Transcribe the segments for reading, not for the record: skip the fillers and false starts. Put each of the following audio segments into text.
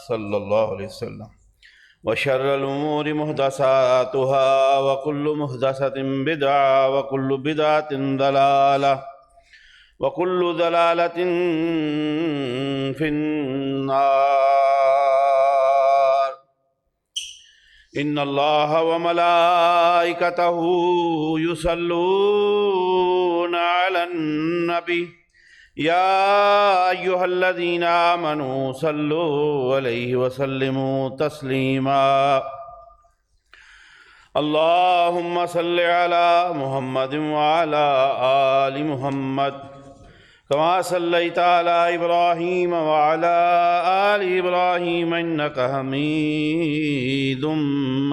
صلی اللہ علیہ وسلم وشر الامور محدثاتها وكل محدثة بدعة وكل بدعة ضلالة وكل ضلالة في النار ان اللہ وملائکتہ یصلون علی النبی یا ایہا الذین آمنوا صلوا علیہ وسلموا تسلیما اللہم صل علی محمد وعلی آل محمد کما صلیت علی ابراہیم وعلی آل ابراہیم انک حمید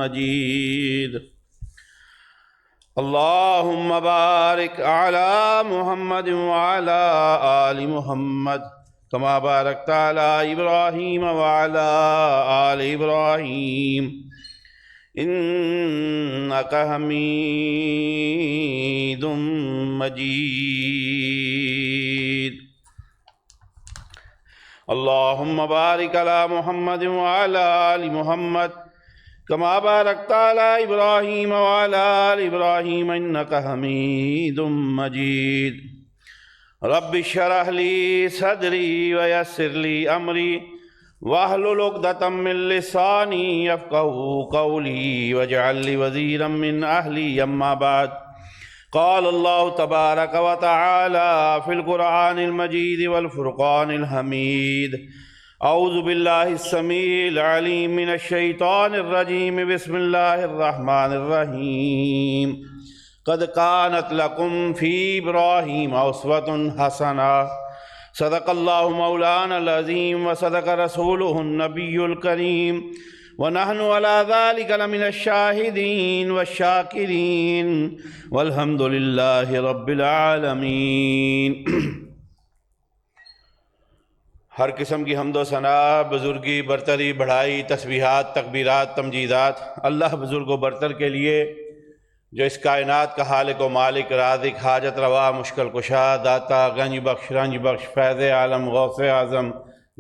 مجید اللہم بارک علی محمد وعلی آل محمد کما بارکت علی ابراہیم وعلی آل ابراہیم انک حمید مجید اللہم بارک علی محمد وعلی آل محمد کما بارکت علی ابراہیم وعلی آل ابراہیم انک حمید مجید رب اشرح لی صدری ویسر لی امری واحلل عقدۃ من لسانی یفقہوا قولی واجعل لی وزیرا من اہلی اما بعد قال اللہ تبارک وتعالی فی القرآن المجید والفرقان الحمید اعوذ باللہ السمیع العلیم من الشیطان الرجیم بسم اللہ الرحمن الرحیم قد کانت لکم فی ابراہیم اسوۃ حسنہ صدق اللہ مولانا العظیم وصدق رسولہ النبی الکریم ونحن علی ذلک لمن الشاہدین والشاکرین والحمد للہ رب العالمین۔ ہر قسم کی حمد و ثنا، بزرگی، برتری، بڑھائی، تسبیحات، تکبیرات، تمجیدات اللہ بزرگ و برتر کے لیے جو اس کائنات کا خالق و مالک، رازق، حاجت روا، مشکل کشا، داتا، گنج بخش، رنج بخش، فیض عالم، غوث اعظم،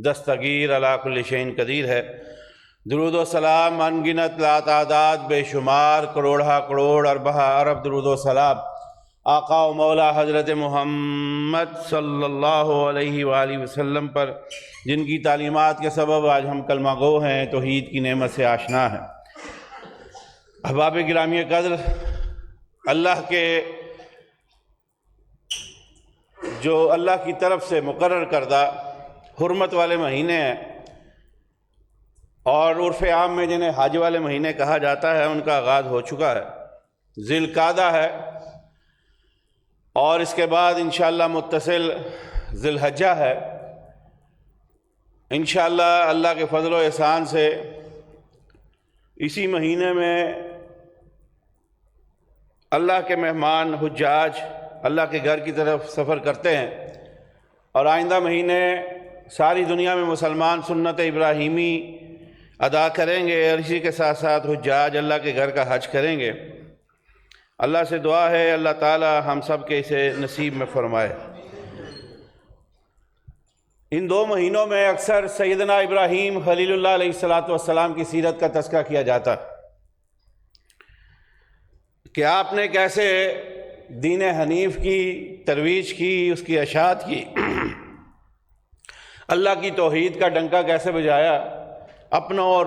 دستگیر، علی کل شیء قدیر ہے۔ درود و سلام ان گنت لاتعداد بے شمار، کروڑہ کروڑ، اربہ ارب درود و سلام آقا و مولا حضرت محمد صلی اللہ علیہ وآلہ وسلم پر، جن کی تعلیمات کے سبب آج ہم کلمہ گو ہیں، توحید کی نعمت سے آشنا ہیں۔ احباب گرامی قدر، اللہ کے جو اللہ کی طرف سے مقرر کردہ حرمت والے مہینے ہیں اور عرف عام میں جنہیں حج والے مہینے کہا جاتا ہے، ان کا آغاز ہو چکا ہے۔ ذی القعدہ ہے اور اس کے بعد انشاءاللہ متصل ذی الحجہ ہے۔ انشاءاللہ اللہ کے فضل و احسان سے اسی مہینے میں اللہ کے مہمان حجاج اللہ کے گھر کی طرف سفر کرتے ہیں، اور آئندہ مہینے ساری دنیا میں مسلمان سنت ابراہیمی ادا کریں گے، اور اسی کے ساتھ ساتھ حجاج اللہ کے گھر کا حج کریں گے۔ اللہ سے دعا ہے اللہ تعالی ہم سب کے اسے نصیب میں فرمائے۔ ان دو مہینوں میں اکثر سیدنا ابراہیم خلیل اللہ علیہ السلام کی سیرت کا تذکرہ کیا جاتا ہے کہ آپ نے کیسے دین حنیف کی ترویج کی، اس کی اشاعت کی، اللہ کی توحید کا ڈنکا کیسے بجایا، اپنوں اور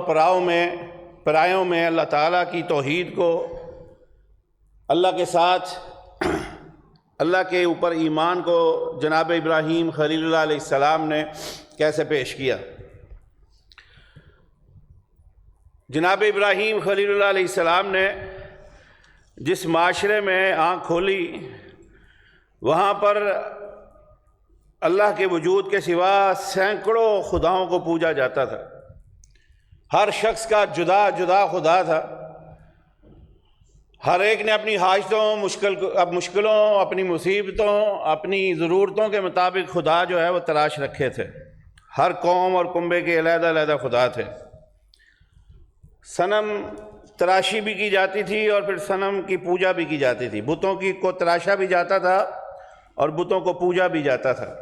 پرایوں میں اللہ تعالیٰ کی توحید کو، اللہ کے ساتھ اللہ کے اوپر ایمان کو جناب ابراہیم خلیل اللہ علیہ السلام نے کیسے پیش کیا۔ جناب ابراہیم خلیل اللہ علیہ السلام نے جس معاشرے میں آنکھ کھولی، وہاں پر اللہ کے وجود کے سوا سینکڑوں خداؤں کو پوجا جاتا تھا۔ ہر شخص کا جدا جدا خدا تھا، ہر ایک نے اپنی حاجتوں، مشکلوں، اپنی مصیبتوں، اپنی ضرورتوں کے مطابق خدا جو ہے وہ تراش رکھے تھے۔ ہر قوم اور کنبے کے علیحدہ علیحدہ خدا تھے۔ صنم تراشی بھی کی جاتی تھی اور پھر صنم کی پوجا بھی کی جاتی تھی۔ بتوں کو تراشا بھی جاتا تھا اور بتوں کو پوجا بھی جاتا تھا۔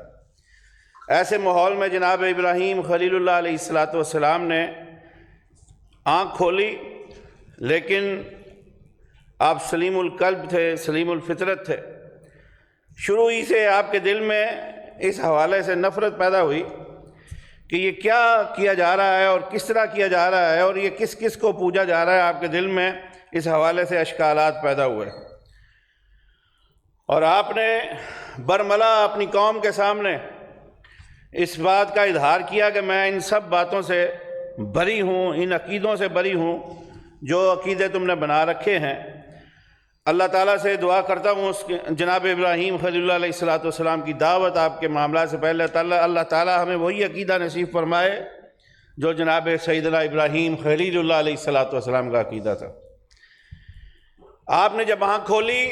ایسے ماحول میں جناب ابراہیم خلیل اللہ علیہ السلام نے آنکھ کھولی، لیکن آپ سلیم القلب تھے، سلیم الفطرت تھے۔ شروع ہی سے آپ کے دل میں اس حوالے سے نفرت پیدا ہوئی کہ یہ کیا کیا جا رہا ہے اور کس طرح کیا جا رہا ہے، اور یہ کس کس کو پوجا جا رہا ہے۔ آپ کے دل میں اس حوالے سے اشکالات پیدا ہوئے، اور آپ نے برملا اپنی قوم کے سامنے اس بات کا اظہار کیا کہ میں ان سب باتوں سے بری ہوں، ان عقیدوں سے بری ہوں جو عقیدے تم نے بنا رکھے ہیں۔ اللہ تعالیٰ سے دعا کرتا ہوں اس کے جناب ابراہیم خلیل اللہ علیہ السلام کی دعوت آپ کے معاملات سے پہلے اللہ تعالیٰ ہمیں وہی عقیدہ نصیب فرمائے جو جناب سیدنا ابراہیم خلیل اللہ علیہ السلام کا عقیدہ تھا۔ آپ نے جب آنکھ کھولی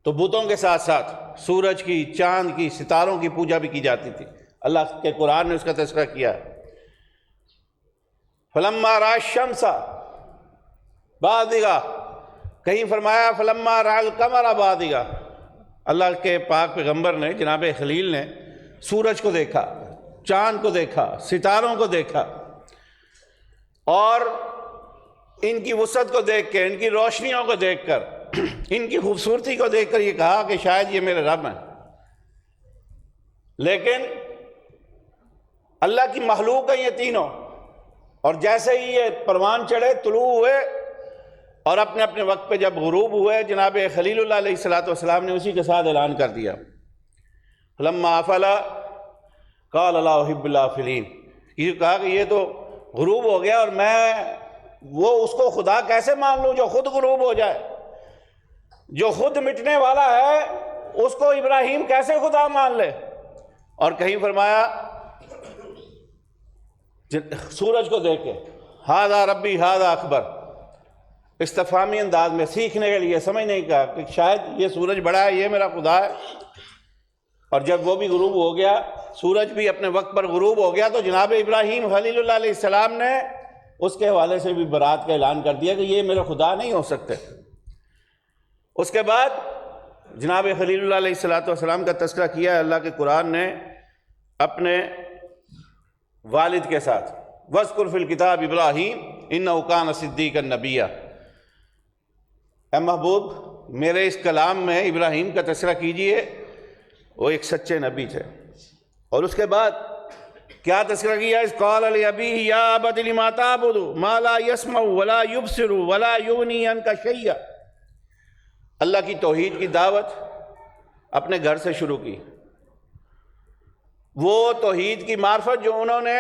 تو بتوں کے ساتھ ساتھ سورج کی، چاند کی، ستاروں کی پوجا بھی کی جاتی تھی۔ اللہ کے قرآن نے اس کا تذکرہ کیا۔ فلما رأى الشمس بازغة، کہیں فرمایا فلما رأى القمر بازغة۔ اللہ کے پاک پیغمبر نے، جناب خلیل نے سورج کو دیکھا، چاند کو دیکھا، ستاروں کو دیکھا، اور ان کی وسعت کو دیکھ کے، ان کی روشنیوں کو دیکھ کر، ان کی خوبصورتی کو دیکھ کر یہ کہا کہ شاید یہ میرے رب ہیں۔ لیکن اللہ کی مخلوق ہیں یہ تینوں، اور جیسے ہی یہ پروان چڑھے، طلوع ہوئے، اور اپنے اپنے وقت پہ جب غروب ہوئے، جناب خلیل اللہ علیہ السلام نے اسی کے ساتھ اعلان کر دیا، لما افل قال لا احب الافلین، یہ کہا کہ یہ تو غروب ہو گیا، اور میں وہ اس کو خدا کیسے مان لوں جو خود غروب ہو جائے، جو خود مٹنے والا ہے اس کو ابراہیم کیسے خدا مان لے۔ اور کہیں فرمایا سورج کو دیکھ کے ھذا ربی ھذا اکبر، استفہامی انداز میں سیکھنے کے لیے، سمجھنے کا کہ شاید یہ سورج بڑا ہے، یہ میرا خدا ہے۔ اور جب وہ بھی غروب ہو گیا، سورج بھی اپنے وقت پر غروب ہو گیا، تو جناب ابراہیم خلیل اللہ علیہ السلام نے اس کے حوالے سے بھی برات کا اعلان کر دیا کہ یہ میرے خدا نہیں ہو سکتے۔ اس کے بعد جناب خلیل اللہ علیہ السلام کا تذکرہ کیا ہے اللہ کے قرآن نے اپنے والد کے ساتھ، وَاذْكُرْ فِي الْكِتَابِ ابراہیم إِنَّهُ كَانَ صِدِّيقًا نَبِيًّا۔ اے محبوب، میرے اس کلام میں ابراہیم کا تذکرہ کیجئے، وہ ایک سچے نبی تھے۔ اور اس کے بعد کیا تذکرہ کیا؟ اذ قال لأبیہ یا ابت لم تعبد ما لا يسمع ولا يبصر ولا یغنی عنک شیئا۔ اللہ کی توحید کی دعوت اپنے گھر سے شروع کی۔ وہ توحید کی معرفت جو انہوں نے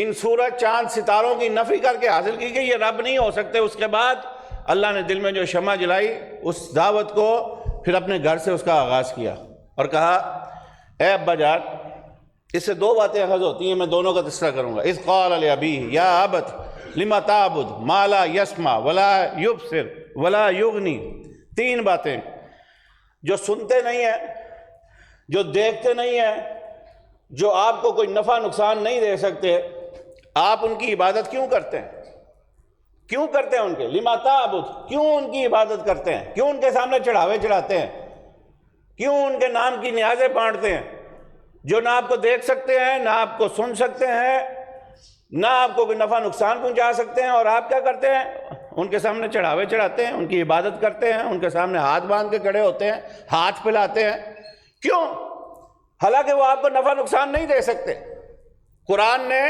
ان سورج، چاند، ستاروں کی نفی کر کے حاصل کی کہ یہ رب نہیں ہو سکتے، اس کے بعد اللہ نے دل میں جو شمع جلائی، اس دعوت کو پھر اپنے گھر سے اس کا آغاز کیا، اور کہا اے ابا جان، اس سے دو باتیں اخذ ہوتی ہیں، میں دونوں کا تذکرہ کروں گا۔ اذ قال لأبیہ یا ابت لم تعبد ما لا يسمع ولا يبصر ولا یغنی، تین باتیں جو سنتے نہیں ہیں، جو دیکھتے نہیں ہیں، جو آپ کو کوئی نفع نقصان نہیں دے سکتے، آپ ان کی عبادت کیوں کرتے ہیں؟ کیوں کرتے ہیں ان کے؟ لما تعبد، کیوں ان کی عبادت کرتے ہیں؟ کیوں ان کے سامنے چڑھاوے چڑھاتے ہیں؟ کیوں ان کے نام کی نیازیں بانٹتے ہیں جو نہ آپ کو دیکھ سکتے ہیں، نہ آپ کو سن سکتے ہیں، نہ آپ کو کوئی نفع نقصان پہنچا سکتے ہیں، اور آپ کیا کرتے ہیں؟ ان کے سامنے چڑھاوے چڑھاتے ہیں، ان کی عبادت کرتے ہیں، ان کے سامنے ہاتھ باندھ کے کھڑے ہوتے ہیں، ہاتھ پھیلاتے ہیں۔ کیوں؟ حالانکہ وہ آپ کو نفع نقصان نہیں دے سکتے۔ قرآن نے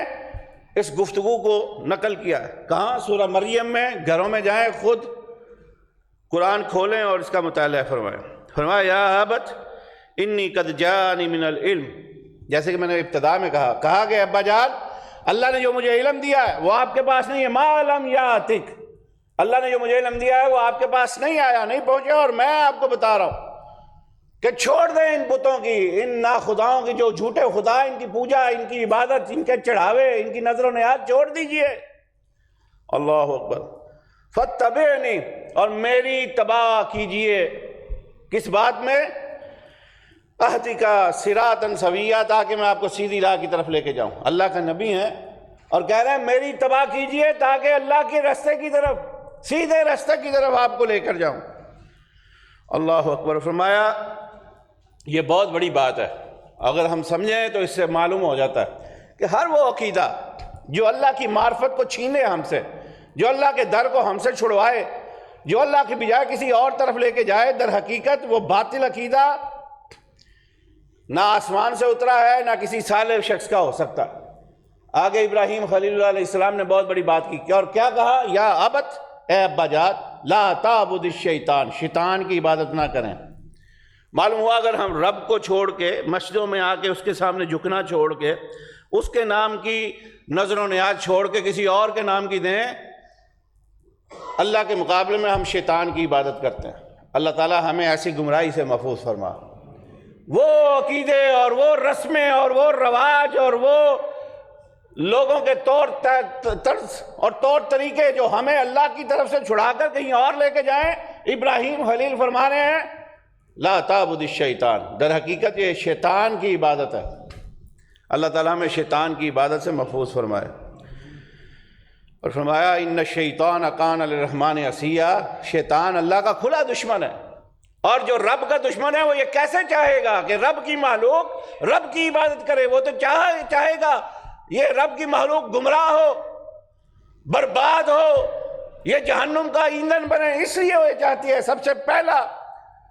اس گفتگو کو نقل کیا ہے، کہاں؟ سورہ مریم میں۔ گھروں میں جائیں، خود قرآن کھولیں اور اس کا مطالعہ فرمائیں۔ فرمایا یا ابت انی قد جانی من العلم، جیسے کہ میں نے ابتدا میں کہا کہ ابا جان، اللہ نے جو مجھے علم دیا ہے وہ آپ کے پاس نہیں ہے۔ ما لم یاتک، اللہ نے جو مجھے علم دیا ہے وہ آپ کے پاس نہیں آیا، نہیں پہنچا، اور میں آپ کو بتا رہا ہوں کہ چھوڑ دیں ان بتوں کی، ان ناخداؤں کی، جو جھوٹے خدا، ان کی پوجا، ان کی عبادت، ان کے چڑھاوے، ان کی نظر و نیاز چھوڑ دیجئے۔ اللہ اکبر۔ فاتبعنی، اور میری اتباع کیجئے۔ کس بات میں؟ اہدک صراطا سویا، تاکہ میں آپ کو سیدھی راہ کی طرف لے کے جاؤں۔ اللہ کا نبی ہیں اور کہہ رہے ہیں میری اتباع کیجئے تاکہ اللہ کے راستے کی طرف، سیدھے راستے کی طرف آپ کو لے کر جاؤں۔ اللہ اکبر۔ فرمایا یہ بہت بڑی بات ہے اگر ہم سمجھیں تو اس سے معلوم ہو جاتا ہے کہ ہر وہ عقیدہ جو اللہ کی معرفت کو چھینے ہم سے، جو اللہ کے در کو ہم سے چھڑوائے، جو اللہ کی بجائے کسی اور طرف لے کے جائے، در حقیقت وہ باطل عقیدہ نہ آسمان سے اترا ہے، نہ کسی صالح شخص کا ہو سکتا۔ آگے ابراہیم خلیل اللہ علیہ السلام نے بہت بڑی بات کی اور کیا کہا؟ یا ابت، اے ابا جات، لا تعبد الشیطان، شیطان کی عبادت نہ کریں۔ معلوم ہوا اگر ہم رب کو چھوڑ کے مسجدوں میں آ کے اس کے سامنے جھکنا چھوڑ کے اس کے نام کی نظر و نیاز چھوڑ کے کسی اور کے نام کی دیں، اللہ کے مقابلے میں ہم شیطان کی عبادت کرتے ہیں۔ اللہ تعالیٰ ہمیں ایسی گمراہی سے محفوظ فرما۔ وہ عقیدے اور وہ رسمیں اور وہ رواج اور وہ لوگوں کے طرز اور طور طریقے جو ہمیں اللہ کی طرف سے چھڑا کر کہیں اور لے کے جائیں، ابراہیم خلیل فرما رہے ہیں لا تعبد الشیطان، در حقیقت یہ شیطان کی عبادت ہے۔ اللہ تعالیٰ ہمیں شیطان کی عبادت سے محفوظ فرمائے۔ اور فرمایا ان الشیطان کان للرحمن عصیا، شیطان اللہ کا کھلا دشمن ہے، اور جو رب کا دشمن ہے وہ یہ کیسے چاہے گا کہ رب کی مخلوق رب کی عبادت کرے؟ وہ تو چاہے گا یہ رب کی مخلوق گمراہ ہو، برباد ہو، یہ جہنم کا ایندھن بنے، اس لیے وہ چاہتی ہے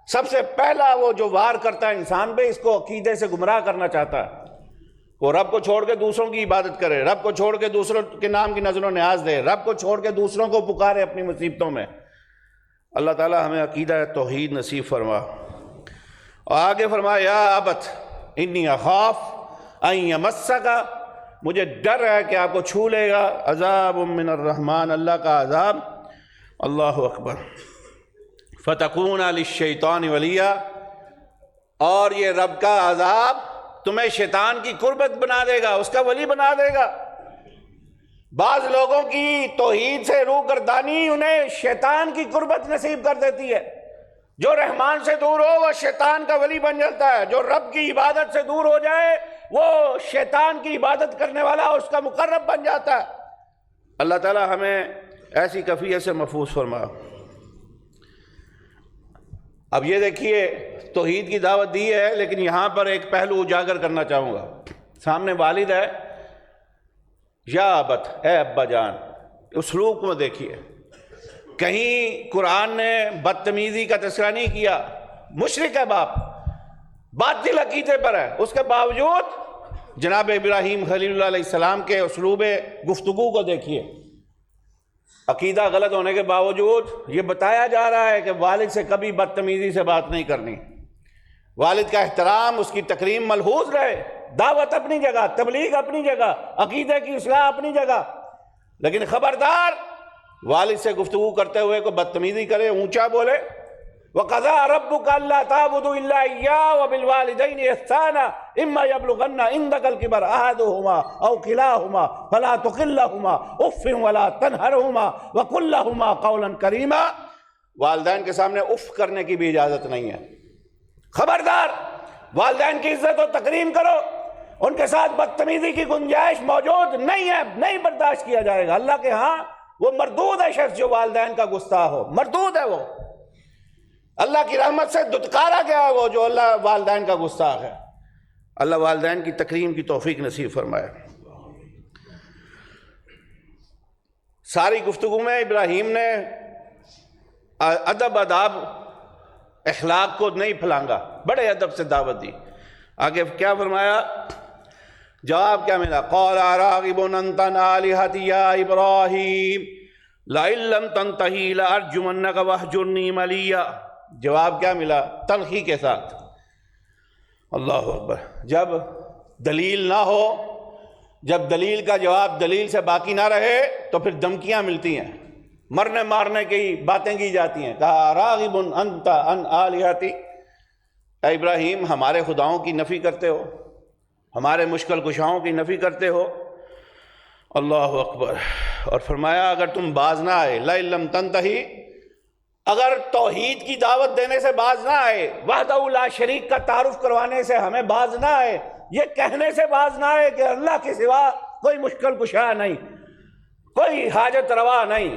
سب سے پہلا وہ جو وار کرتا ہے انسان پہ، اس کو عقیدے سے گمراہ کرنا چاہتا ہے۔ وہ رب کو چھوڑ کے دوسروں کی عبادت کرے، رب کو چھوڑ کے دوسروں کے نام کی نظر و نیاز دے، رب کو چھوڑ کے دوسروں کو پکارے اپنی مصیبتوں میں۔ اللہ تعالیٰ ہمیں عقیدہ توحید نصیب فرما۔ اور آگے فرمایا یا ابت انی اخاف ان یمسک، مجھے ڈر ہے کہ آپ کو چھو لے گا عذاب من الرحمن، اللہ کا عذاب۔ اللہ اکبر۔ فتکون للشیطان ولیا، اور یہ رب کا عذاب تمہیں شیطان کی قربت بنا دے گا، اس کا ولی بنا دے گا۔ بعض لوگوں کی توحید سے روگردانی انہیں شیطان کی قربت نصیب کر دیتی ہے۔ جو رحمان سے دور ہو وہ شیطان کا ولی بن جاتا ہے، جو رب کی عبادت سے دور ہو جائے وہ شیطان کی عبادت کرنے والا اس کا مقرب بن جاتا ہے۔ اللہ تعالی ہمیں ایسی کیفیت سے محفوظ فرما۔ اب یہ دیکھیے توحید کی دعوت دی ہے، لیکن یہاں پر ایک پہلو اجاگر کرنا چاہوں گا۔ سامنے والد ہے، یا ابت، اے ابا جان، اسلوب کو دیکھیے۔ کہیں قرآن نے بدتمیزی کا تذکرہ نہیں کیا، مشرک ہے باپ، باطل عقیدے پر ہے، اس کے باوجود جناب ابراہیم خلیل اللہ علیہ السلام کے اسلوب گفتگو کو دیکھیے۔ عقیدہ غلط ہونے کے باوجود یہ بتایا جا رہا ہے کہ والد سے کبھی بدتمیزی سے بات نہیں کرنی، والد کا احترام، اس کی تکریم ملحوظ رہے، دعوت اپنی جگہ، تبلیغ اپنی جگہ، عقیدے کی اصلاح اپنی جگہ، لیکن خبردار والد سے گفتگو کرتے ہوئے کو بدتمیزی کرے، اونچا بولے۔ وَقَضَىٰ رَبُّكَ أَلَّا تَعْبُدُوا إِلَّا إِيَّاهُ وَبِالْوَالِدَيْنِ إِحْسَانًا إِمَّا يَبْلُغَنَّ عِندَكَ الْكِبَرَ أَحَدُهُمَا أَوْ كِلَاهُمَا فَلَا تُقِل لَّهُمَا أُفٍّ وَلَا تَنْهَرْهُمَا وَقُل لَّهُمَا قَوْلًا كَرِيمًا۔ والدین کے سامنے اف کرنے کی بھی اجازت نہیں ہے۔ خبردار، والدین کی عزت و تکریم کرو، ان کے ساتھ بدتمیزی کی گنجائش موجود نہیں ہے، نہیں برداشت کیا جائے گا۔ اللہ کے ہاں وہ مردود ہے شخص جو والدین کا گستاخ ہو، مردود ہے وہ، اللہ کی رحمت سے دتکارا گیا ہے وہ جو اللہ والدین کا گستاخ ہے۔ اللہ والدین کی تکریم کی توفیق نصیب فرمائے۔ ساری گفتگو میں ابراہیم نے ادب، آداب، اخلاق کو نہیں پھلانگا، بڑے ادب سے دعوت دی۔ آگے کیا فرمایا؟ جواب کیا ملا؟ قال راغب انت عن آلہتی یا ابراہیم لئن لم تنتہی لارجمنک واہجرنی ملیا۔ جواب کیا ملا؟ تلخی کے ساتھ۔ اللہ اکبر۔ جب دلیل نہ ہو، جب دلیل کا جواب دلیل سے باقی نہ رہے تو پھر دھمکیاں ملتی ہیں، مرنے مارنے کی باتیں کی جاتی ہیں۔ کہا راغب انت عن آلہتی، اے ابراہیم ہمارے خداؤں کی نفی کرتے ہو، ہمارے مشکل کشاؤں کی نفی کرتے ہو۔ اللہ اکبر۔ اور فرمایا اگر تم باز نہ آئے، لئن لم تنتہی، اگر توحید کی دعوت دینے سے باز نہ آئے، وحدہ لا شریک کا تعارف کروانے سے ہمیں باز نہ آئے، یہ کہنے سے باز نہ آئے کہ اللہ کے سوا کوئی مشکل کشا نہیں، کوئی حاجت روا نہیں،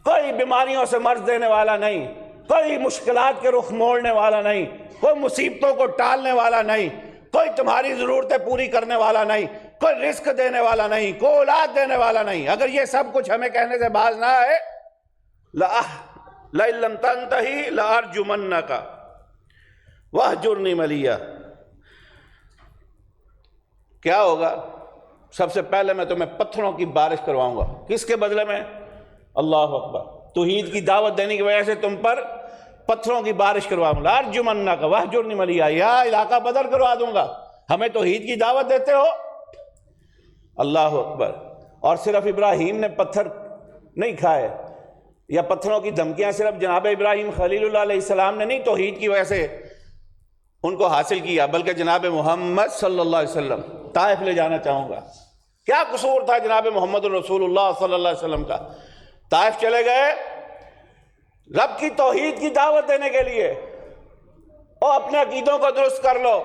کوئی بیماریوں سے مرض دینے والا نہیں، کوئی مشکلات کے رخ موڑنے والا نہیں، کوئی مصیبتوں کو ٹالنے والا نہیں، کوئی تمہاری ضرورتیں پوری کرنے والا نہیں، کوئی رزق دینے والا نہیں، کوئی اولاد دینے والا نہیں۔ اگر یہ سب کچھ ہمیں کہنے سے باز نہ آئے، لَئِن لَّمْ تَنْتَهِ لَأَرْجُمَنَّكَ وَاهْجُرْنِي مَلِيًّا۔ کیا ہوگا؟ سب سے پہلے میں تمہیں پتھروں کی بارش کرواؤں گا۔ کس کے بدلے میں؟ اللہ اکبر، توحید کی دعوت دینے کی وجہ سے تم پر پتھروں کی بارش کرواؤں گا۔ لَأَرْجُمَنَّكَ وَاهْجُرْنِي مَلِيًّا، یا علاقہ بدر کروا دوں گا۔ ہمیں توحید کی دعوت دیتے ہو؟ اللہ اکبر۔ اور صرف ابراہیم نے پتھر نہیں کھائے، یا پتھروں کی دھمکیاں صرف جناب ابراہیم خلیل اللہ علیہ السلام نے نہیں توحید کی وجہ سے ان کو حاصل کیا، بلکہ جناب محمد صلی اللہ علیہ وسلم۔ طائف لے جانا چاہوں گا، کیا قصور تھا جناب محمد رسول اللہ صلی اللہ علیہ وسلم کا؟ طائف چلے گئے رب کی توحید کی دعوت دینے کے لیے، اور اپنے عقیدوں کو درست کر لو،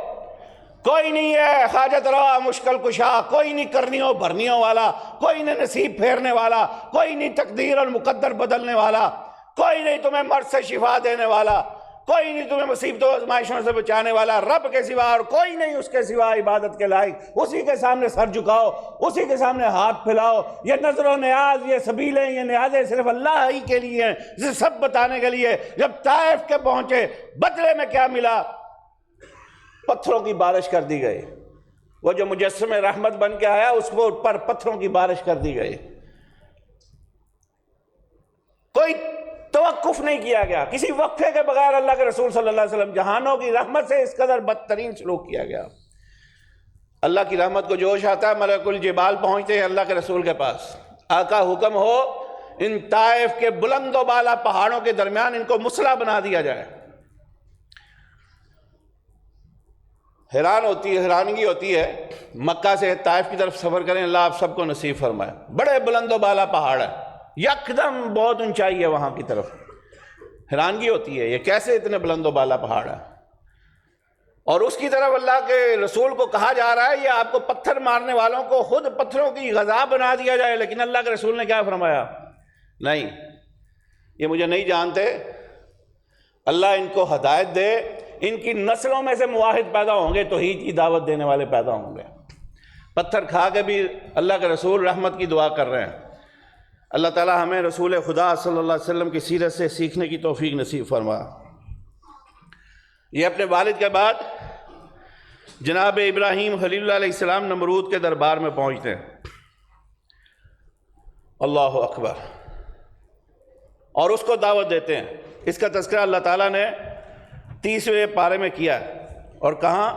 کوئی نہیں ہے حاجت روا مشکل کشا، کوئی نہیں کرنیوں بھرنیوں والا، کوئی نہیں نصیب پھیرنے والا، کوئی نہیں تقدیر اور مقدر بدلنے والا، کوئی نہیں تمہیں مرض سے شفا دینے والا، کوئی نہیں تمہیں مصیبتوں آزمائشوں سے بچانے والا، رب کے سوا اور کوئی نہیں اس کے سوا عبادت کے لائق۔ اسی کے سامنے سر جھکاؤ، اسی کے سامنے ہاتھ پھیلاؤ۔ یہ نظر و نیاز، یہ سبیلیں، یہ نیازیں صرف اللہ ہی کے لیے ہیں، اسے سب بتانے کے لیے۔ جب طائف کے پہنچے، بدلے میں کیا ملا؟ پتھروں کی بارش کر دی گئی۔ وہ جو مجسم رحمت بن کے آیا، اس کو پر پتھروں کی بارش کر دی گئی۔ کوئی توقف نہیں کیا گیا، کسی وقفے کے بغیر اللہ کے رسول صلی اللہ علیہ وسلم جہانوں کی رحمت سے اس قدر بدترین سلوک کیا گیا۔ اللہ کی رحمت کو جوش آتا ہے، ملک الجبال پہنچتے ہیں اللہ کے رسول کے پاس، آقا حکم ہو ان طائف کے بلند و بالا پہاڑوں کے درمیان ان کو مسلح بنا دیا جائے۔ حیرانگی ہوتی ہے، مکہ سے طائف کی طرف سفر کریں، اللہ آپ سب کو نصیب فرمائے۔ بڑے بلند و بالا پہاڑ ہے، یکدم بہت اونچائی ہے وہاں کی طرف۔ حیرانگی ہوتی ہے یہ کیسے اتنے بلند و بالا پہاڑ ہے، اور اس کی طرف اللہ کے رسول کو کہا جا رہا ہے یہ آپ کو پتھر مارنے والوں کو خود پتھروں کی غذا بنا دیا جائے۔ لیکن اللہ کے رسول نے کیا فرمایا؟ نہیں، یہ مجھے نہیں جانتے، اللہ ان کو ہدایت دے، ان کی نسلوں میں سے مواحد پیدا ہوں گے، توحید کی دعوت دینے والے پیدا ہوں گے۔ پتھر کھا کے بھی اللہ کے رسول رحمت کی دعا کر رہے ہیں۔ اللہ تعالی ہمیں رسول خدا صلی اللہ علیہ وسلم کی سیرت سے سیکھنے کی توفیق نصیب فرما۔ یہ اپنے والد کے بعد جناب ابراہیم خلیل اللہ علیہ السلام نمرود کے دربار میں پہنچتے ہیں۔ اللہ اکبر، اور اس کو دعوت دیتے ہیں۔ اس کا تذکرہ اللہ تعالیٰ نے 30ویں پارے میں کیا ہے، اور کہاں؟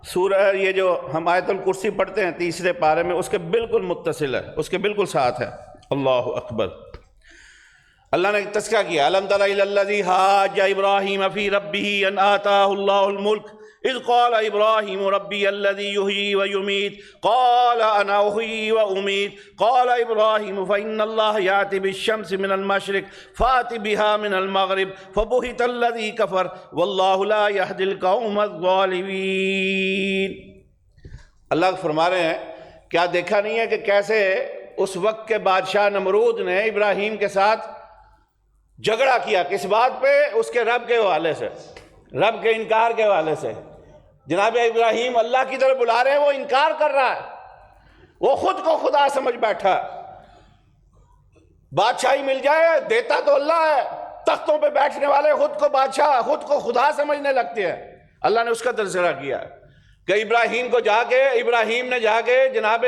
سورہ یہ جو ہم آیت الکرسی پڑھتے ہیں 30ویں پارے میں، اس کے بالکل متصل ہے، اس کے بالکل ساتھ ہے۔ اللہ اکبر، اللہ نے تذکرہ کیا، الم تر الی الذی حاج ابراہیم فی ربہ ان آتاہ اللہ الملک اذ قال ابراہیم ربی الذی یحیی ویمیت قال انا احیی وامیت قال ابراہیم فإن اللہ یأتی بالشمس من المشرق فأت بها من المغرب فبہت الذی کفر واللہ لا یہدی القوم الظالمین۔ اللہ فرما رہے ہیں کیا دیکھا نہیں ہے کہ کیسے اس وقت کے بادشاہ نمرود نے ابراہیم کے ساتھ جھگڑا کیا؟ کس بات پہ؟ اس کے رب کے حوالے سے، رب کے انکار کے حوالے سے۔ جناب ابراہیم اللہ کی طرف بلا رہے ہیں، وہ انکار کر رہا ہے، وہ خود کو خدا سمجھ بیٹھا ہے۔ بادشاہی مل جائے دیتا تو اللہ ہے، تختوں پہ بیٹھنے والے خود کو بادشاہ، خود کو خدا سمجھنے لگتے ہیں۔ اللہ نے اس کا تذکرہ کیا کہ ابراہیم نے جا کے جناب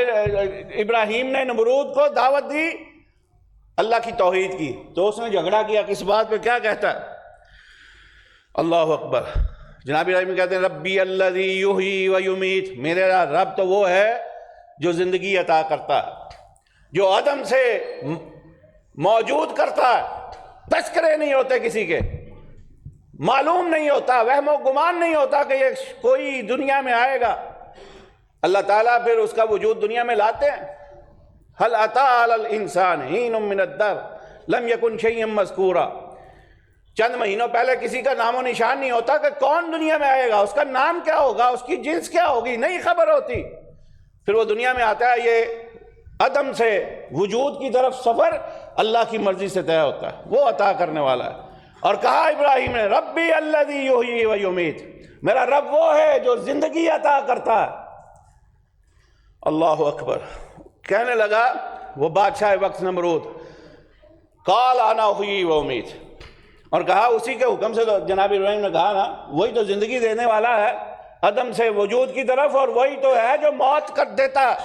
ابراہیم نے نمرود کو دعوت دی اللہ کی توحید کی، تو اس نے جھگڑا کیا کس بات پہ؟ کیا کہتا ہے؟ اللہ اکبر، جناب ابراہیم کہتے ہیں ربی الذی یحیی ویمیت، میرے رب تو وہ ہے جو زندگی عطا کرتا ہے، جو عدم سے موجود کرتا ہے، تذکرے نہیں ہوتے کسی کے، معلوم نہیں ہوتا، وہم و گمان نہیں ہوتا کہ یہ کوئی دنیا میں آئے گا۔ اللہ تعالیٰ پھر اس کا وجود دنیا میں لاتے ہیں۔ هل اتى على الانسان حين من الدهر لم يكن شيئا مذكورا، چند مہینوں پہلے کسی کا نام و نشان نہیں ہوتا کہ کون دنیا میں آئے گا، اس کا نام کیا ہوگا، اس کی جنس کیا ہوگی، نہیں خبر ہوتی۔ پھر وہ دنیا میں آتا ہے، یہ عدم سے وجود کی طرف سفر اللہ کی مرضی سے طے ہوتا ہے، وہ عطا کرنے والا ہے۔ اور کہا ابراہیم نے ربی الذی یحیی ویمیت، میرا رب وہ ہے جو زندگی عطا کرتا ہے۔ اللہ اکبر۔ کہنے لگا وہ بادشاہ وقت نمرود، قال انا احیی و امیت، اور کہا اسی کے حکم سے، تو جناب ابراہیم نے کہا نا وہی تو زندگی دینے والا ہے عدم سے وجود کی طرف، اور وہی تو ہے جو موت کر دیتا ہے۔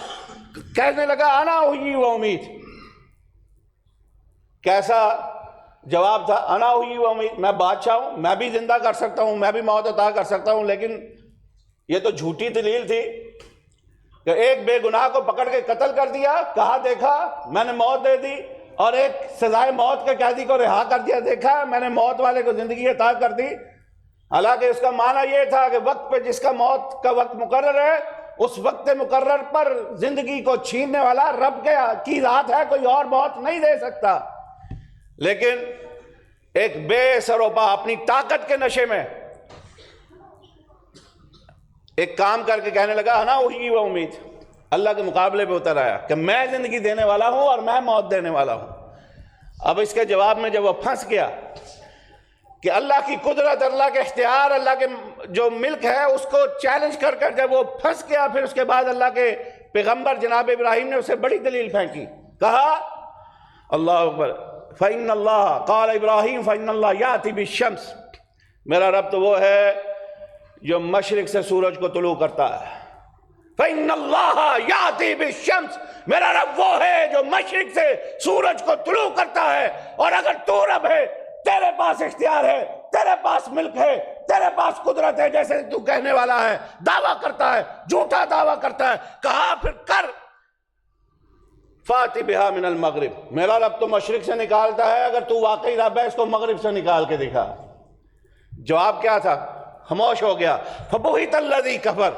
کہنے لگا انا احیی و امیت۔ کیسا جواب تھا؟ انا احیی و امیت، میں بادشاہ ہوں، میں بھی زندہ کر سکتا ہوں، میں بھی موت عطا کر سکتا ہوں، لیکن یہ تو جھوٹی دلیل تھی کہ ایک بے گناہ کو پکڑ کے قتل کر دیا، کہا دیکھا میں نے موت دے دی، اور ایک سزائے موت کے قیدی کو رہا کر دیا، دیکھا میں نے موت والے کو زندگی عطا کر دی۔ حالانکہ اس کا معنی یہ تھا کہ وقت پہ جس کا موت کا وقت مقرر ہے، اس وقت مقرر پر زندگی کو چھیننے والا رب کی ذات ہے، کوئی اور موت نہیں دے سکتا۔ لیکن ایک بے سروپا اپنی طاقت کے نشے میں ایک کام کر کے کہنے لگا انا احیی و امیت، اللہ کے مقابلے پہ اتر آیا کہ میں زندگی دینے والا ہوں اور میں موت دینے والا ہوں۔ اب اس کے جواب میں جب وہ پھنس گیا کہ اللہ کی قدرت، اللہ کے اختیار، اللہ کے جو ملک ہے اس کو چیلنج کر کر جب وہ پھنس گیا، پھر اس کے بعد اللہ کے پیغمبر جناب ابراہیم نے اسے بڑی دلیل پھینکی، کہا اللہ اکبر، فَإِنَّ اللَّهَ قَالَ إِبْرَاهِيمُ فَإِنَّ اللَّهَ يَأْتِي بِالشَّمْسِ، میرا رب تو وہ ہے جو مشرق سے سورج کو طلوع کرتا ہے۔ فَإِنَّ اللَّهَ يَأْتِي بِالشَّمْسِ، میرا رب وہ ہے جو مشرق سے سورج کو طلوع کرتا ہے، اور اگر تو رب ہے، تیرے پاس اختیار ہے، تیرے پاس ملک ہے، تیرے پاس قدرت ہے، جیسے تو کہنے والا ہے، دعویٰ کرتا ہے، جھوٹا دعویٰ کرتا ہے، کہا پھر کر، فَأْتِ بِهَا مِنَ الْمَغْرِبِ، میرا رب تو مشرق سے نکالتا ہے، اگر تو واقعی رب ہے اس کو مغرب سے نکال کے دکھا۔ جواب کیا تھا؟ خاموش ہو گیا۔ فَبُهِتَ الَّذِي كَفَرَ،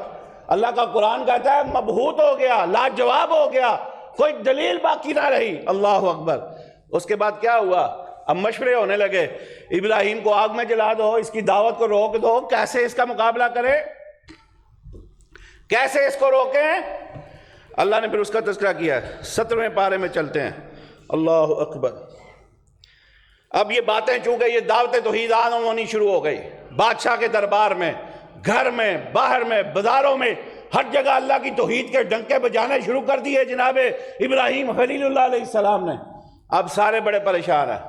اللہ کا قرآن کہتا ہے مبہوت ہو گیا، لاجواب ہو گیا، کوئی دلیل باقی نہ رہی۔ اللہ اکبر۔ اس کے بعد کیا ہوا؟ اب مشورے ہونے لگے، ابراہیم کو آگ میں جلا دو، اس کی دعوت کو روک دو، کیسے اس کا مقابلہ کرے، کیسے اس کو روکیں؟ اللہ نے پھر اس کا تذکرہ کیا ہے۔ 17ویں پارے میں چلتے ہیں۔ اللہ اکبر۔ اب یہ باتیں چونکہ یہ دعوت توحید عام ہونی شروع ہو گئی، بادشاہ کے دربار میں، گھر میں، باہر میں، بازاروں میں، ہر جگہ اللہ کی توحید کے ڈنکے بجانے شروع کر دیے جناب ابراہیم خلیل اللہ علیہ السلام نے۔ اب سارے بڑے پریشان ہیں۔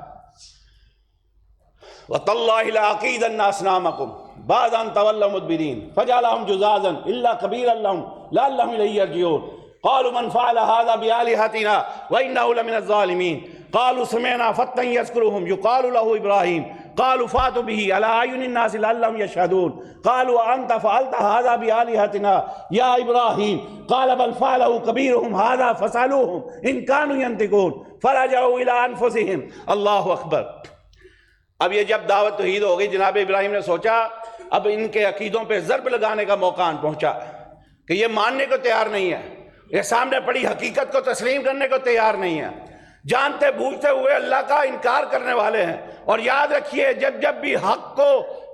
وَتَاللَّهِ لَأَكِيدَنَّ أَصْنَامَكُمْ بَعْدَ أَن تَوَلَّوْا مُدْبِرِينَ فَجَعَلَهُمْ جُذَاذًا إِلَّا كَبِيرًا لَهُمْ لَعَلَّهُمْ إِلَيْهِ يَرْجِعُونَ قَالُوا مَنْ فَعَلَ هَذَا بِآلِهَتِنَا وَإِنَّهُ لَمِنَ الظَّالِمِينَ قَالُوا سَمِعْنَا فَتًى يَذْكُرُهُمْ يُقَالُ لَهُ إِبْرَاهِيمُ قَالُوا فَأْتُوا بِهِ عَلَىٰ أَعْيُنِ النَّاسِ لَعَلَّهُمْ يَشْهَدُونَ قَالُوا أَأَنتَ فَعَلْتَ هَذَا بِآلِهَتِنَا يَا إِبْرَاهِيمُ قَالَ بَلْ فَعَلَهُ كَبِيرُهُمْ هَذَا فَاسْأَلُوهُمْ إِن كَانُوا يَنطِقُونَ فَرَجَعُوا إِلَىٰ أَنفُسِهِمْ۔ اللہ اکبر۔ اب یہ جب دعوت توحید ہو گئی، جناب ابراہیم نے سوچا اب ان کے عقیدوں پہ ضرب لگانے کا موقع آن پہنچا کہ یہ ماننے کو تیار نہیں ہے، یہ سامنے پڑی حقیقت کو تسلیم کرنے کو تیار نہیں ہے، جانتے بوجھتے ہوئے اللہ کا انکار کرنے والے ہیں۔ اور یاد رکھیے جب بھی حق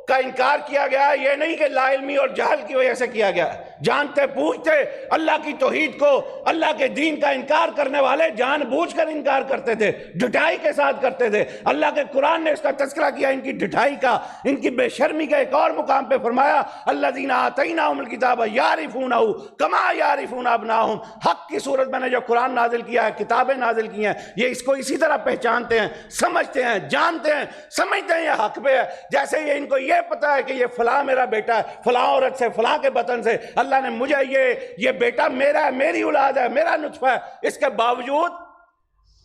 کا انکار کیا گیا، یہ نہیں کہ لا علمی اور جہل کی وجہ سے کیا گیا، جانتے بوجھتے اللہ کی توحید کو، اللہ کے دین کا انکار کرنے والے جان بوجھ کر انکار کرتے تھے، ڈٹائی کے ساتھ کرتے تھے۔ اللہ کے قرآن نے اس کا تذکرہ کیا، ان کی ڈٹائی کا، ان کی بے شرمی کا۔ ایک اور مقام پہ فرمایا الذین آتیناہم الکتاب یعرفونہ کما یعرفون ابناہم، حق کی صورت میں نے جو قرآن نازل کیا ہے، کتابیں نازل کی ہیں، یہ اس کو اسی طرح پہچانتے ہیں، سمجھتے ہیں، جانتے ہیں، سمجھتے ہیں یہ حق پہ ہے، جیسے یہ ان کو یہ پتا ہے کہ یہ فلاں میرا بیٹا ہے، فلاں عورت سے، فلاں کے بطن سے، اللہ نے مجھے یہ بیٹا میرا ہے، میری اولاد ہے، میرا نطفہ ہے، اس کے باوجود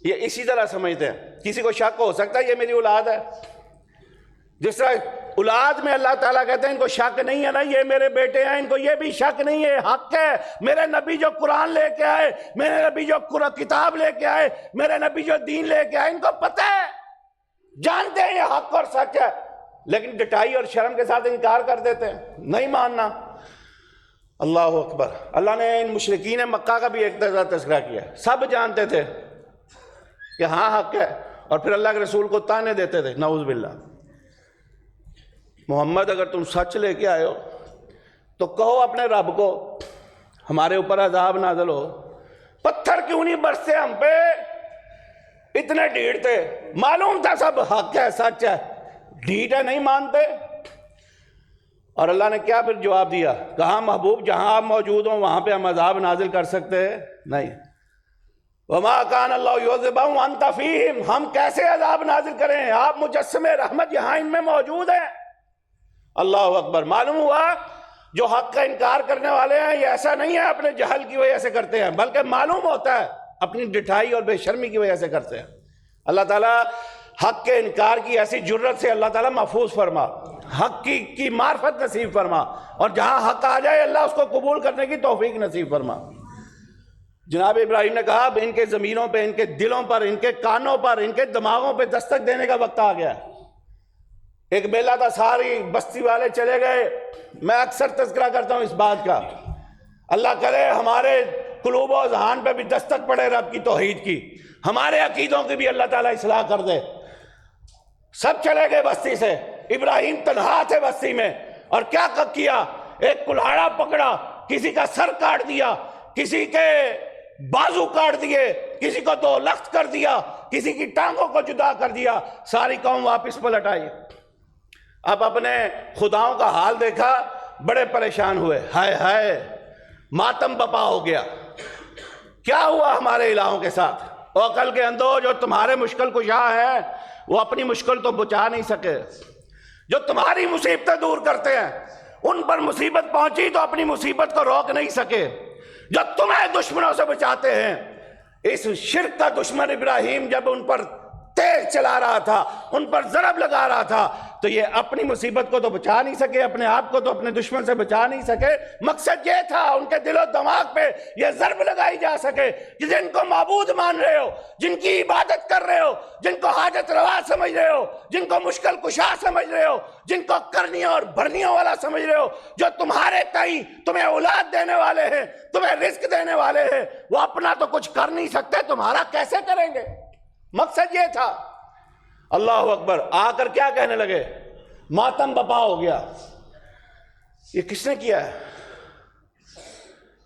یہ اسی طرح سمجھتے ہیں۔ کسی کو شک ہو سکتا ہے یہ میری اولاد ہے؟ جس طرح اولاد میں اللہ تعالیٰ کہتے ہیں ان کو شک نہیں ہے نا یہ میرے بیٹے ہیں، ان کو یہ بھی شک نہیں ہے، حق ہے۔ میرے نبی جو قرآن لے کے آئے، میرے نبی جو کتاب لے کے آئے، میرے نبی جو دین لے کے آئے، ان کو پتہ ہے، جانتے ہیں یہ حق اور سچ ہے، لیکن ڈٹائی اور شرم کے ساتھ انکار کر دیتے ہیں، نہیں ماننا۔ اللہ اکبر۔ اللہ نے ان مشرکین مکہ کا بھی ایک تذکرہ کیا، سب جانتے تھے کہ ہاں حق ہے، اور پھر اللہ کے رسول کو تانے دیتے تھے، نعوذ باللہ۔ محمد اگر تم سچ لے کے آئے ہو تو کہو اپنے رب کو ہمارے اوپر عذاب نازل ہو، پتھر کیوں نہیں برستے ہم پہ؟ اتنے ڈھیڑ تھے، معلوم تھا سب حق ہے، سچ ہے، ڈھیٹ ہے، نہیں مانتے۔ اور اللہ نے کیا پھر جواب دیا؟ کہا محبوب جہاں آپ موجود ہوں وہاں پہ ہم عذاب نازل کر سکتے ہیں؟ نہیں۔ وما کان اللہ یعذبہم وانت فیہم، ہم کیسے عذاب نازل کریں؟ آپ مجسم رحمت یہاں ان میں موجود ہیں۔ اللہ اکبر۔ معلوم ہوا جو حق کا انکار کرنے والے ہیں یہ ایسا نہیں ہے اپنے جہل کی وجہ سے کرتے ہیں، بلکہ معلوم ہوتا ہے اپنی ڈٹھائی اور بے شرمی کی وجہ سے کرتے ہیں۔ اللہ تعالیٰ حق کے انکار کی ایسی جرت سے اللہ تعالیٰ محفوظ فرما، حق کی معرفت نصیب فرما، اور جہاں حق آ جائے اللہ اس کو قبول کرنے کی توفیق نصیب فرما۔ جناب ابراہیم نے کہا اب ان کے زمینوں پہ، ان کے دلوں پر، ان کے کانوں پر، ان کے دماغوں پہ دستک دینے کا وقت آ گیا۔ ایک میلہ تھا، ساری بستی والے چلے گئے۔ میں اکثر تذکرہ کرتا ہوں اس بات کا، اللہ کرے ہمارے قلوب و اذہان پہ بھی دستک پڑے رب کی توحید کی، ہمارے عقیدوں کی بھی اللہ تعالیٰ اصلاح کر دے۔ سب چلے گئے بستی سے، ابراہیم تنہا تھے بستی میں، اور کیا کیا؟ ایک کلہاڑا پکڑا، کسی کا سر کاٹ دیا، کسی کے بازو کاٹ دیے، کسی کو 2 لخت کر دیا، کسی کی ٹانگوں کو جدا کر دیا۔ ساری قوم واپس پلٹ آئی۔ اب اپنے خداؤں کا حال دیکھا، بڑے پریشان ہوئے، ہائے ہائے ماتم بپا ہو گیا، کیا ہوا ہمارے الہوں کے ساتھ؟ عقل کے اندھو، جو تمہارے مشکل کشا ہے وہ اپنی مشکل تو بچا نہیں سکے، جو تمہاری مصیبتیں دور کرتے ہیں ان پر مصیبت پہنچی تو اپنی مصیبت کو روک نہیں سکے، جو تمہیں دشمنوں سے بچاتے ہیں۔ اس شرک کا دشمن ابراہیم جب ان پر تیز چلا رہا تھا، ان پر ضرب لگا رہا تھا، تو یہ اپنی مصیبت کو تو بچا نہیں سکے، اپنے آپ کو تو اپنے دشمن سے بچا نہیں سکے۔ مقصد یہ تھا ان کے دل و دماغ پہ یہ ضرب لگائی جا سکے کہ جن کو معبود مان رہے ہو، جن کی عبادت کر رہے ہو، جن کو حاجت روا سمجھ رہے ہو، جن کو مشکل کشا سمجھ رہے ہو، جن کو کرنیوں اور بھرنیوں والا سمجھ رہے ہو، جو تمہارے تئیں تمہیں اولاد دینے والے ہیں، تمہیں رزق دینے والے ہیں، وہ اپنا تو کچھ کر نہیں سکتے، تمہارا کیسے کریں گے؟ مقصد یہ تھا۔ اللہ اکبر۔ آ کر کیا کہنے لگے؟ ماتم بپا ہو گیا۔ یہ کس نے کیا ہے؟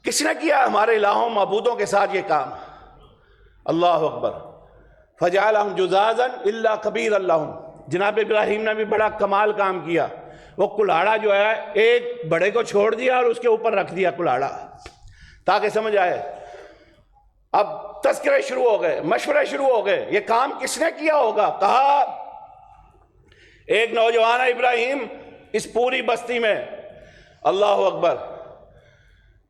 کس نے کیا ہمارے الہوں معبودوں کے ساتھ یہ کام؟ اللہ اکبر۔ فجعلہم جذاذا الا کبیرا لہم۔ جناب ابراہیم نے بھی بڑا کمال کام کیا۔ وہ کلاڑا جو ہے ایک بڑے کو چھوڑ دیا اور اس کے اوپر رکھ دیا کلاڑا، تاکہ سمجھ آئے۔ اب تذکرے شروع ہو گئے، مشورے شروع ہو گئے، یہ کام کس نے کیا ہوگا؟ کہا ایک نوجوان ہے ابراہیم اس پوری بستی میں، اللہ اکبر،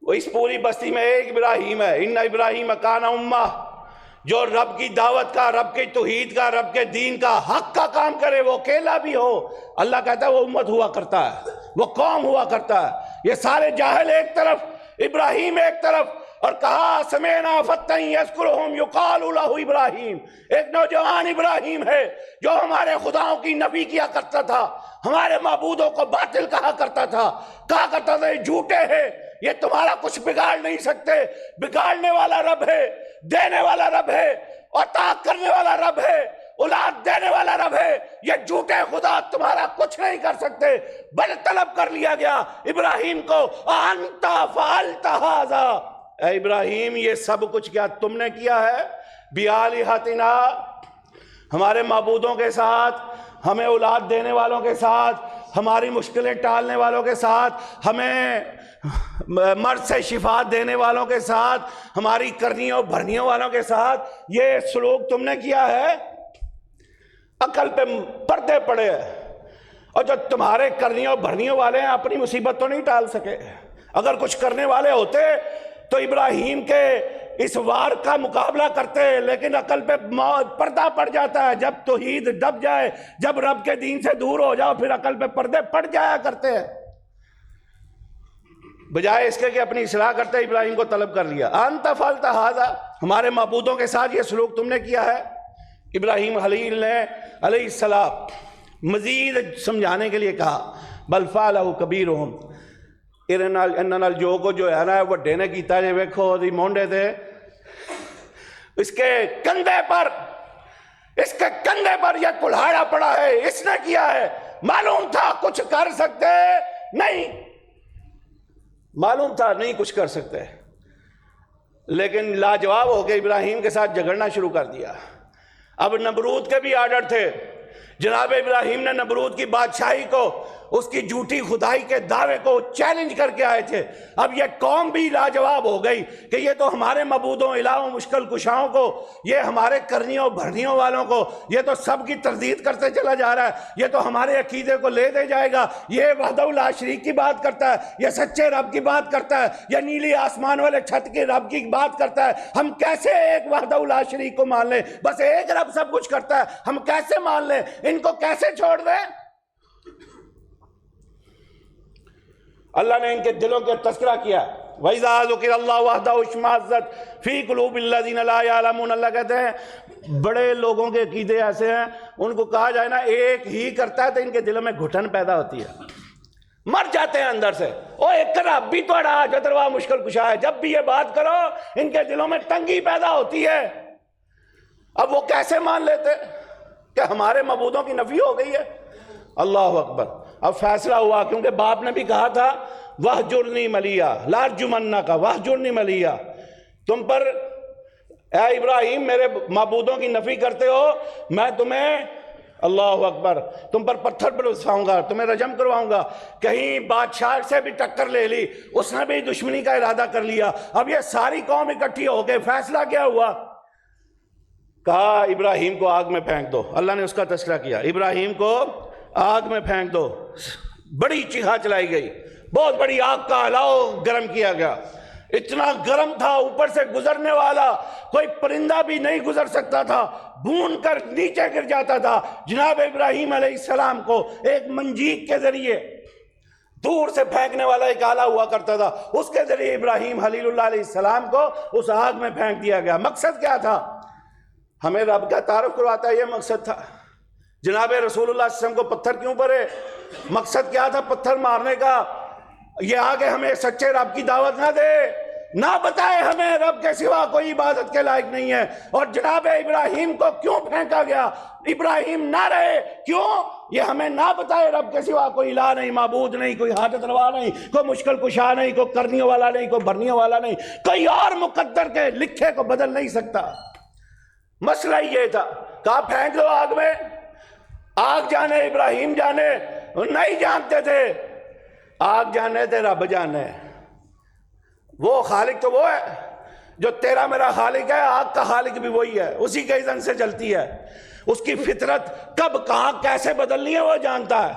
وہ اس پوری بستی میں ایک ابراہیم ہے۔ ان ابراہیم کان امہ، جو رب کی دعوت کا، رب کی توحید کا، رب کے دین کا، حق کا کام کرے، وہ اکیلا بھی ہو، اللہ کہتا ہے وہ امت ہوا کرتا ہے، وہ قوم ہوا کرتا ہے۔ یہ سارے جاہل ایک طرف، ابراہیم ایک طرف، اور کہا سمعنا فتى یذکرہم یقال لہ ابراہیم، ایک نوجوان ابراہیم ہے جو ہمارے خداؤں کی نفی کیا کرتا تھا، ہمارے معبودوں کو باطل کہا کرتا تھا یہ جھوٹے ہیں، یہ تمہارا کچھ بگاڑ نہیں سکتے، بگاڑنے والا رب ہے، دینے والا رب ہے، عطا کرنے والا رب ہے، اولاد دینے والا رب ہے، یہ جھوٹے خدا تمہارا کچھ نہیں کر سکتے۔ بل طلب کر لیا گیا ابراہیم کو، انت فعلت ھذا، اے ابراہیم یہ سب کچھ کیا تم نے کیا ہے؟ بِآلِہَتِنَا، ہمارے معبودوں کے ساتھ، ہمیں اولاد دینے والوں کے ساتھ، ہماری مشکلیں ٹالنے والوں کے ساتھ، ہمیں مرض سے شفا دینے والوں کے ساتھ، ہماری کرنیوں بھرنیوں والوں کے ساتھ یہ سلوک تم نے کیا ہے؟ عقل پہ پردے پڑے ہیں، اور جو تمہارے کرنیوں بھرنیوں والے ہیں اپنی مصیبت تو نہیں ٹال سکے۔ اگر کچھ کرنے والے ہوتے تو ابراہیم کے اس وار کا مقابلہ کرتے، لیکن عقل پہ پردہ پڑ جاتا ہے۔ جب توحید دب جائے، جب رب کے دین سے دور ہو جاؤ، پھر عقل پہ پردے پڑ جایا کرتے ہیں۔ بجائے اس کے کہ اپنی اصلاح کرتے، ابراہیم کو طلب کر لیا، انت فعلت ھذا، ہمارے معبودوں کے ساتھ یہ سلوک تم نے کیا ہے۔ ابراہیم خلیل نے علیہ السلام مزید سمجھانے کے لیے کہا، بل فعلہ کبیرہم، انہاں جو کو جو ہے نا وہ ڈینے کیتا جے، ویکھو دی مونڈے تھے، اس کے کندھے پر یہ کلہاڑا پڑا ہے، اس نے کیا ہے۔ معلوم تھا کچھ کر سکتے نہیں، معلوم تھا نہیں کچھ کر سکتے، لیکن لاجواب ہو کے ابراہیم کے ساتھ جھگڑنا شروع کر دیا۔ اب نمرود کے بھی آرڈر تھے، جناب ابراہیم نے نمرود کی بادشاہی کو اس کی جھوٹی خدائی کے دعوے کو چیلنج کر کے آئے تھے۔ اب یہ قوم بھی لاجواب ہو گئی کہ یہ تو ہمارے معبودوں، الہوں، مشکل کشاؤں کو، یہ ہمارے کرنیوں بھرنیوں والوں کو، یہ تو سب کی تردید کرتے چلا جا رہا ہے، یہ تو ہمارے عقیدے کو لے دے جائے گا، یہ وحدہ لا شریک کی بات کرتا ہے، یہ سچے رب کی بات کرتا ہے، یہ نیلی آسمان والے چھت کے رب کی بات کرتا ہے۔ ہم کیسے ایک وحدہ لا شریک کو مان لیں؟ بس ایک رب سب کچھ کرتا ہے، ہم کیسے مان لیں؟ ان کو کیسے چھوڑ دیں؟ اللہ نے ان کے دلوں کے تذکرہ کیا۔ وَإِذَا ذُكِرَ اللَّهُ وَحْدَهُ اشْمَأَزَّتْ فِي قُلُوبِ الَّذِينَ لَا يَعْلَمُونَ۔ اللہ کہتے ہیں بڑے لوگوں کے عقیدے ایسے ہیں، ان کو کہا جائے نا ایک ہی کرتا ہے تو ان کے دلوں میں گھٹن پیدا ہوتی ہے، مر جاتے ہیں اندر سے۔ او ایک رب بھی توڑا جو دروا مشکل کشا ہے، جب بھی یہ بات کرو ان کے دلوں میں تنگی پیدا ہوتی ہے۔ اب وہ کیسے مان لیتے کہ ہمارے معبودوں کی نفی ہو گئی ہے؟ اللہ اکبر۔ اب فیصلہ ہوا، کیونکہ باپ نے بھی کہا تھا وَاہْجُرْنِی مَلِیًّا لَأَرْجُمَنَّکَ وَاہْجُرْنِی مَلِیًّا، تم پر اے ابراہیم میرے معبودوں کی نفی کرتے ہو، میں تمہیں، اللہ اکبر، تم پر پتھر برساؤں گا، تمہیں رجم کرواؤں گا۔ کہیں بادشاہ سے بھی ٹکر لے لی، اس نے بھی دشمنی کا ارادہ کر لیا۔ اب یہ ساری قوم اکٹھی ہو گئے، فیصلہ کیا ہوا؟ کہا ابراہیم کو آگ میں پھینک دو۔ اللہ نے اس کا تذکرہ کیا، ابراہیم کو آگ میں پھینک دو۔ بڑی چیخا چلائی گئی، بہت بڑی آگ کا الاؤ گرم کیا گیا، اتنا گرم تھا اوپر سے گزرنے والا کوئی پرندہ بھی نہیں گزر سکتا تھا، بھون کر نیچے گر جاتا تھا۔ جناب ابراہیم علیہ السلام کو ایک منجیق کے ذریعے دور سے پھینکنے والا ایک آلہ ہوا کرتا تھا، اس کے ذریعے ابراہیم خلیل اللہ علیہ السلام کو اس آگ میں پھینک دیا گیا۔ مقصد کیا تھا؟ ہمیں رب کا تعارف کرواتا ہے، یہ مقصد تھا۔ جناب رسول اللہ صلی اللہ علیہ وسلم کو پتھر کیوں پڑے؟ مقصد کیا تھا پتھر مارنے کا؟ یہ آگے ہمیں سچے رب کی دعوت نہ دے، نہ بتائے ہمیں رب کے سوا کوئی عبادت کے لائق نہیں ہے۔ اور جناب ابراہیم کو کیوں پھینکا گیا؟ ابراہیم نہ رہے، کیوں؟ یہ ہمیں نہ بتائے رب کے سوا کوئی الہ نہیں، معبود نہیں، کوئی حاجت روا نہیں، کوئی مشکل کشا نہیں، کوئی کرنیوں والا نہیں، کوئی بھرنیوں والا نہیں، کوئی اور مقدر کے لکھے کو بدل نہیں سکتا۔ مسئلہ یہ تھا، کہا پھینک دو آگ میں۔ آگ جانے ابراہیم جانے، نہیں جانتے تھے، آگ جانے تھے رب جانے۔ وہ خالق تو وہ ہے جو تیرا میرا خالق ہے، آگ کا خالق بھی وہی ہے، اسی کے اذن سے جلتی ہے۔ اس کی فطرت کب کہاں کیسے بدلنی ہے وہ جانتا ہے۔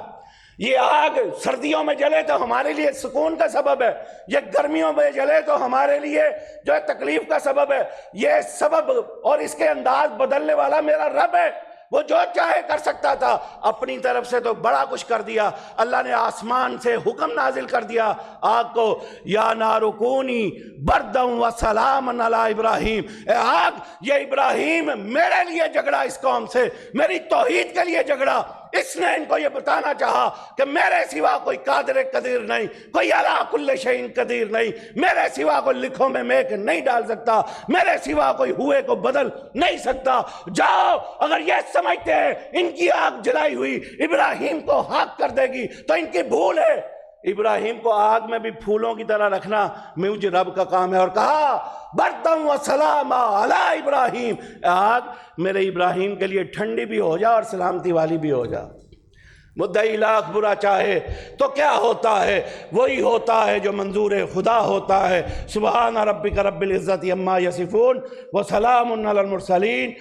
یہ آگ سردیوں میں جلے تو ہمارے لیے سکون کا سبب ہے، یہ گرمیوں میں جلے تو ہمارے لیے جو ہے تکلیف کا سبب ہے۔ یہ سبب اور اس کے انداز بدلنے والا میرا رب ہے، وہ جو چاہے کر سکتا تھا، اپنی طرف سے تو بڑا کچھ کر دیا۔ اللہ نے آسمان سے حکم نازل کر دیا آگ کو، یا نار کونی بردا وسلاما علی ابراہیم، اے آگ یہ ابراہیم میرے لیے جھگڑا، اس قوم سے میری توحید کے لیے جھگڑا۔ اس نے ان کو یہ بتانا چاہا کہ میرے سوا کوئی قادر قدیر نہیں، کوئی علی کل شیء قدیر نہیں، میرے سوا کوئی لکھوں میں میک نہیں ڈال سکتا، میرے سوا کوئی ہوئے کو بدل نہیں سکتا۔ جاؤ، اگر یہ سمجھتے ہیں ان کی آگ جلائی ہوئی ابراہیم کو خاک کر دے گی تو ان کی بھول ہے۔ ابراہیم کو آگ میں بھی پھولوں کی طرح رکھنا مجھ رب کا کام ہے، اور کہا بردم و سلام علی ابراہیم، آگ میرے ابراہیم کے لیے ٹھنڈی بھی ہو جا اور سلامتی والی بھی ہو جا۔ مدعی لاکھ برا چاہے تو کیا ہوتا ہے؟ وہی ہوتا ہے جو منظور خدا ہوتا ہے۔ سبحان ربک رب العزت عما یصفون وسلام علی المرسلین۔